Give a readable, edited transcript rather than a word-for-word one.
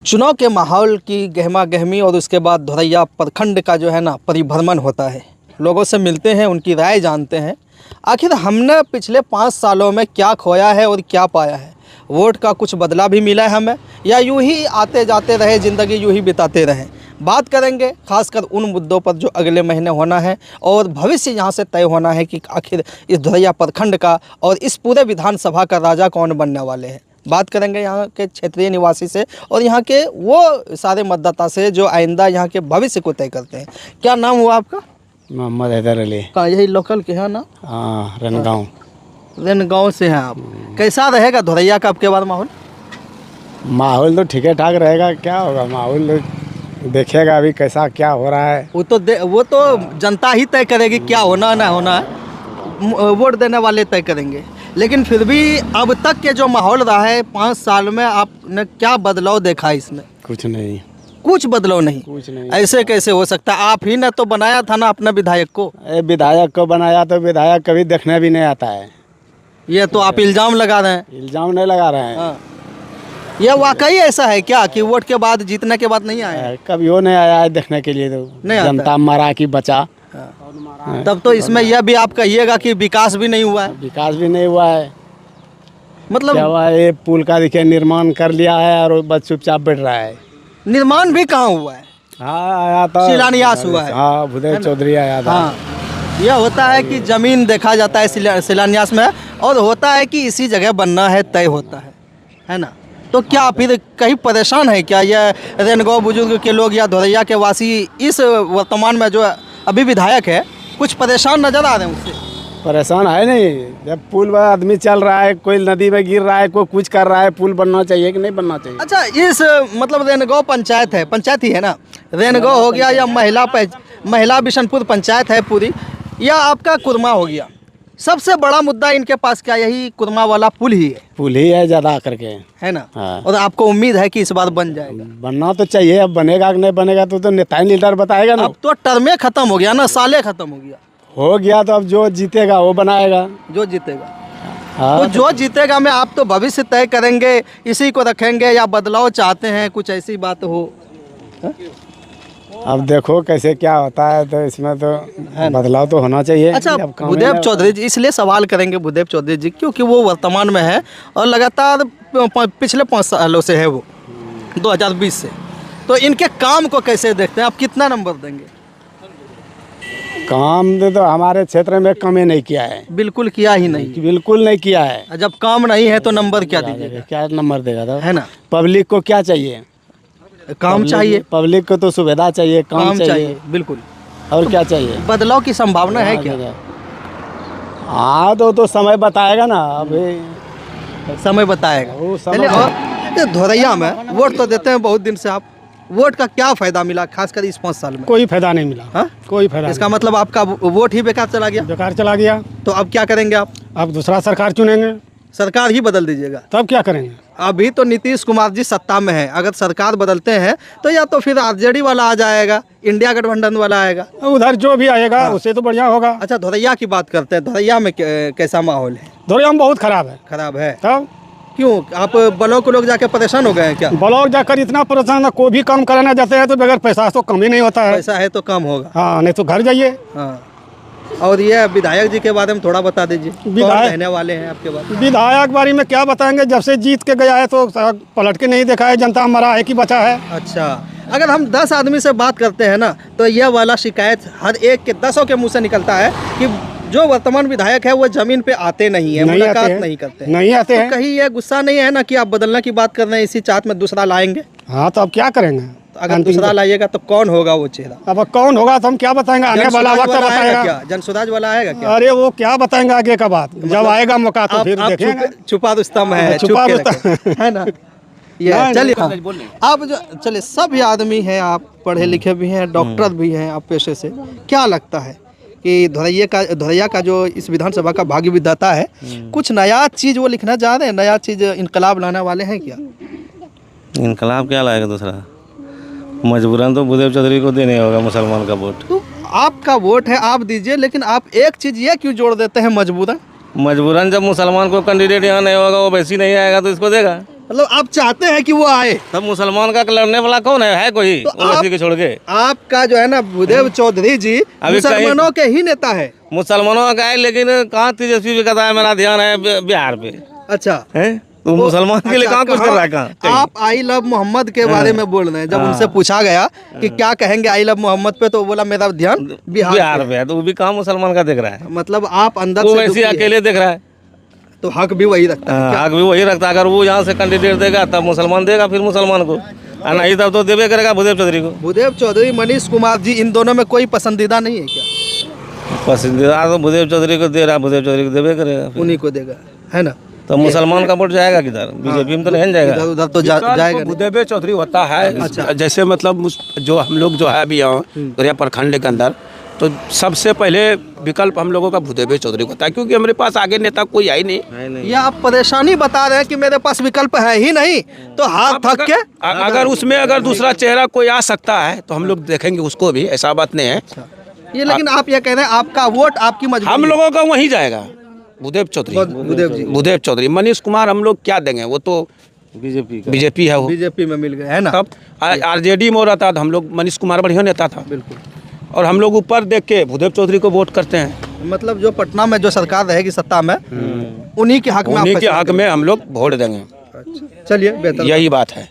चुनाव के माहौल की गहमा गहमी और उसके बाद धोरैया प्रखंड का जो है ना परिभ्रमण होता है। लोगों से मिलते हैं, उनकी राय जानते हैं। आखिर हमने पिछले 5 सालों में क्या खोया है और क्या पाया है। वोट का कुछ बदला भी मिला है हमें, या यूं ही आते जाते रहे, ज़िंदगी यूं ही बिताते रहें। बात करेंगे खासकर उन मुद्दों पर जो अगले महीने होना है और भविष्य यहाँ से तय होना है कि आखिर इस धोरैया प्रखंड का और इस पूरे विधानसभा का राजा कौन बनने वाले हैं। बात करेंगे यहाँ के क्षेत्रीय निवासी से और यहाँ के वो सारे मतदाता से जो आइंदा यहाँ के भविष्य को तय करते हैं। क्या नाम हुआ आपका? मोहम्मद हैदर अली। कहाँ, यही लोकल के हैं ना? हाँ, रनगांव। रनगांव से हैं आप। कैसा रहेगा धोरैया का आपके बाद माहौल? माहौल तो ठीक ठाक रहेगा। क्या होगा माहौल तो देखेगा अभी कैसा क्या हो रहा है। वो तो जनता ही तय करेगी क्या होना ना होना है। वोट देने वाले तय करेंगे। लेकिन फिर भी अब तक के जो माहौल रहा है 5 साल में आपने क्या बदलाव देखा इसमें? कुछ नहीं, कुछ बदलाव नहीं। कुछ नहीं। ऐसे कैसे हो सकता है? आप ही ने तो बनाया था ना अपने विधायक को। विधायक को बनाया तो विधायक कभी देखने भी नहीं आता है। ये तो आप इल्ज़ाम लगा रहे हैं। इल्जाम नहीं लगा रहे हैं। हाँ। यह वाकई ऐसा है क्या कि वोट के बाद, जीतने के बाद नहीं आया? कभी वो नहीं आया है देखने के लिए। तो नहीं आता। जनता मरा कि बचा। तब तो इसमें यह भी आप कहिएगा कि विकास भी नहीं हुआ है। विकास भी नहीं हुआ है। मतलब क्या हुआ है? ये पुल का देखिए निर्माण कर लिया है और बस चुपचाप बैठ रहा है। निर्माण भी कहाँ हुआ है? हाँ, आया था, शिलान्यास हुआ है। हाँ, भूदेव चौधरी आया था। हाँ, यह होता है कि जमीन देखा जाता है शिलान्यास में, और होता है कि इसी जगह बनना है, तय होता है ना? तो क्या फिर कहीं परेशान है क्या यह रनगांव बुजुर्ग के लोग या धोरैया के वासी इस वर्तमान में जो अभी विधायक है, कुछ परेशान नजर आ रहे हैं उससे? परेशान है नहीं। जब पुल पर आदमी चल रहा है, कोई नदी में गिर रहा है, कोई कुछ कर रहा है, पुल बनना चाहिए कि नहीं बनना चाहिए? अच्छा, इस मतलब रनगांव पंचायत है, पंचायत ही है ना? रनगांव हो गया या महिला बिशनपुर पंचायत है पूरी, या आपका कुरमा हो गया। सबसे बड़ा मुद्दा इनके पास क्या यही कुरमा वाला पुल ही है? पुल ही है ज़्यादा करके, है ना? हाँ। और आपको उम्मीद है कि इस बार बन जाएगा? बनना तो चाहिए। अब बनेगा कि नहीं बनेगा तो नेता लीडर बताएगा ना। अब तो टर्मे खत्म हो गया ना, साले खत्म हो गया। हो गया तो अब जो जीतेगा वो बनाएगा। जो जीतेगा। हाँ, तो जो जीतेगा में आप तो भविष्य तय करेंगे, इसी को रखेंगे या बदलाव चाहते हैं? कुछ ऐसी बात हो? अब देखो कैसे क्या होता है, तो इसमें तो बदलाव तो होना चाहिए। अच्छा, अब काम भूदेव है। चौधरी जी, इसलिए सवाल करेंगे भूदेव चौधरी जी क्योंकि वो वर्तमान में है और लगातार पिछले 5 सालों से है वो, 2020 से। तो इनके काम को कैसे देखते हैं आप? कितना नंबर देंगे? काम तो हमारे क्षेत्र में कम ही नहीं किया है। बिल्कुल किया ही नहीं। बिल्कुल नहीं किया है। जब काम नहीं है तो नंबर क्या दीजिएगा? क्या नंबर देगा था? है ना? पब्लिक को क्या चाहिए? काम चाहिए। पब्लिक को तो सुविधा चाहिए, काम चाहिए। बिल्कुल। और क्या चाहिए? बदलाव की संभावना है क्या? हाँ, तो समय बताएगा ना। अभी समय बताएगा। वो समय चलिए, और ये धोरैया में वोट तो देते हैं बहुत दिन से आप, वोट का क्या फायदा मिला खासकर इस 5 साल में? कोई फायदा नहीं मिला। हाँ? कोई फायदा इसका मतलब आपका वोट ही बेकार चला गया? बेकार चला गया। तो अब क्या करेंगे आप? अब दूसरा सरकार चुनेंगे, सरकार ही बदल दीजिएगा? तब क्या करेंगे? अभी तो नीतीश कुमार जी सत्ता में है, अगर सरकार बदलते हैं तो या तो फिर आरजेडी वाला आ जाएगा, इंडिया गठबंधन वाला आएगा। उधर जो भी आएगा उससे तो बढ़िया होगा। अच्छा, धोरैया की बात करते हैं। धोरैया में कैसा माहौल है? धोरैया में बहुत खराब है। खराब है? तब क्यों? आप ब्लॉक लोग जाके परेशान हो गए हैं क्या? ब्लॉक जाकर इतना परेशान है, कोई भी काम कराना जाते हैं तो बगैर पैसा तो कम ही नहीं होता है। पैसा है तो कम होगा। हाँ, नहीं तो घर जाइए। हाँ। और ये विधायक जी के बारे में थोड़ा बता दीजिए, कौन रहने वाले हैं आपके बाद? विधायक बारे में क्या बताएंगे? जब से जीत के गया है तो पलट के नहीं देखा है। जनता मरा है कि बचा है। अच्छा, अगर हम 10 आदमी से बात करते हैं ना तो यह वाला शिकायत हर एक के 10 के मुंह से निकलता है कि जो वर्तमान विधायक है वो जमीन पे आते नहीं है, मुलाकात नहीं करते हैं। नहीं आते हैं। तो कहीं ये गुस्सा नहीं है ना कि आप बदलने की बात कर रहे हैं, इसी चाहत में दूसरा लाएंगे? हाँ, तो अब क्या करेंगे? तो अगर दूसरा लाइएगा तो कौन होगा वो चेहरा? अब कौन होगा तो हम क्या बताएंगे? आने वाला वक्त बताएगा। क्या जनसुराज वाला आएगा क्या? अरे वो क्या बताएंगे आगे का बात? जब आएगा मौका तो फिर देखेंगे। छुपा रुस्तम है, छुपा छुप के रुस्तम रखे, है ना? ये चलिए, आप जो चलिए सभी आदमी हैं, आप पढ़े लिखे भी हैं, डॉक्टर भी हैं आप पेशे से। क्या लगता है कि धोरैया का जो इस विधानसभा का भाग्य विधाता है, कुछ नया चीज़ वो लिखना चाह रहे हैं? नया चीज़ इनकलाब लाने वाले हैं क्या? इनकलाब क्या लाएगा दूसरा? मजबूरन तो भूदेव चौधरी को देने होगा मुसलमान का वोट। तो आपका वोट है, आप दीजिए, लेकिन आप एक चीज़ ये क्यों जोड़ देते हैं मजबूरन? मजबूरन जब मुसलमान को कैंडिडेट यहाँ नहीं होगा, वो वैसी नहीं आएगा तो इसको देगा। मतलब आप चाहते हैं कि वो आए। तब मुसलमान का लड़ने वाला कौन है कोई तो ओवैसी को छोड़ के? आपका जो है ना भूदेव चौधरी जी मुसलमानों के ही नेता है। मुसलमानों का है, लेकिन कहाँ तेजस्वी भी कहता है मेरा ध्यान है बिहार पे अच्छा है, तो मुसलमान के लिए अच्छा, कहाँ कुछ कर रहा है? कहाँ आप आई लव मोहम्मद के बारे में बोल रहे हैं। जब उनसे पूछा गया कि क्या कहेंगे आई लव मोहम्मद पे, तो वो बोला मेरा ध्यान बिहार पे है, तो वो भी कहाँ मुसलमान का देख रहा है? मतलब आप अंदर वो से वैसे दुखी हैं। अकेले देख रहा है। तो हक भी वही रखता है। हक भी वही रखता है। अगर वो यहाँ से कैंडिडेट देगा तब मुसलमान देगा, फिर मुसलमान को, और नहीं तब तो देवे करेगा भूदेव चौधरी को। भूदेव चौधरी, मनीष कुमार जी, इन दोनों में कोई पसंदीदा नहीं है क्या? पसंदीदा तो भूदेव चौधरी को दे रहा, भूदेव चौधरी को देवे करेगा फिर। उन्हीं को देगा, है ना? तो मुसलमान का वोट जाएगा किधर? बीजेपी में तो नहीं जाएगा। इधर उधर तो जाएगा नहीं। भूदेव चौधरी होता है। जैसे मतलब जो हम लोग जो है अभी यहाँ प्रखंड के अंदर, तो सबसे पहले विकल्प हम लोगों का भूदेव चौधरी को होता है, क्योंकि हमारे पास आगे नेता कोई है ही नहीं। या आप परेशानी बता रहे हैं कि मेरे पास विकल्प है ही नहीं, तो हाथ थक के अगर उसमें अगर दूसरा चेहरा कोई आ सकता है तो हम लोग देखेंगे उसको भी, ऐसा बात नहीं है। ये, लेकिन आप ये कह रहे हैं आपका वोट आपकी मजबूरी हम लोगों का वहीं जाएगा, भूदेव चौधरी। भूदेव चौधरी, मनीष कुमार हम लोग क्या देंगे? वो तो बीजेपी है, वो बीजेपी में मिल गए, है ना? तब आरजेडी में हो रहा था, तो हम लोग मनीष कुमार बढ़िया नेता था। बिल्कुल। और हम लोग ऊपर देख के भूदेव चौधरी को वोट करते हैं। मतलब जो पटना में जो सरकार रहेगी सत्ता में, उन्हीं के हक में आप उन्हीं के फैसला हक में हम लोग वोट देंगे। करेंगे। चलिए, बेहतर। यही बात है।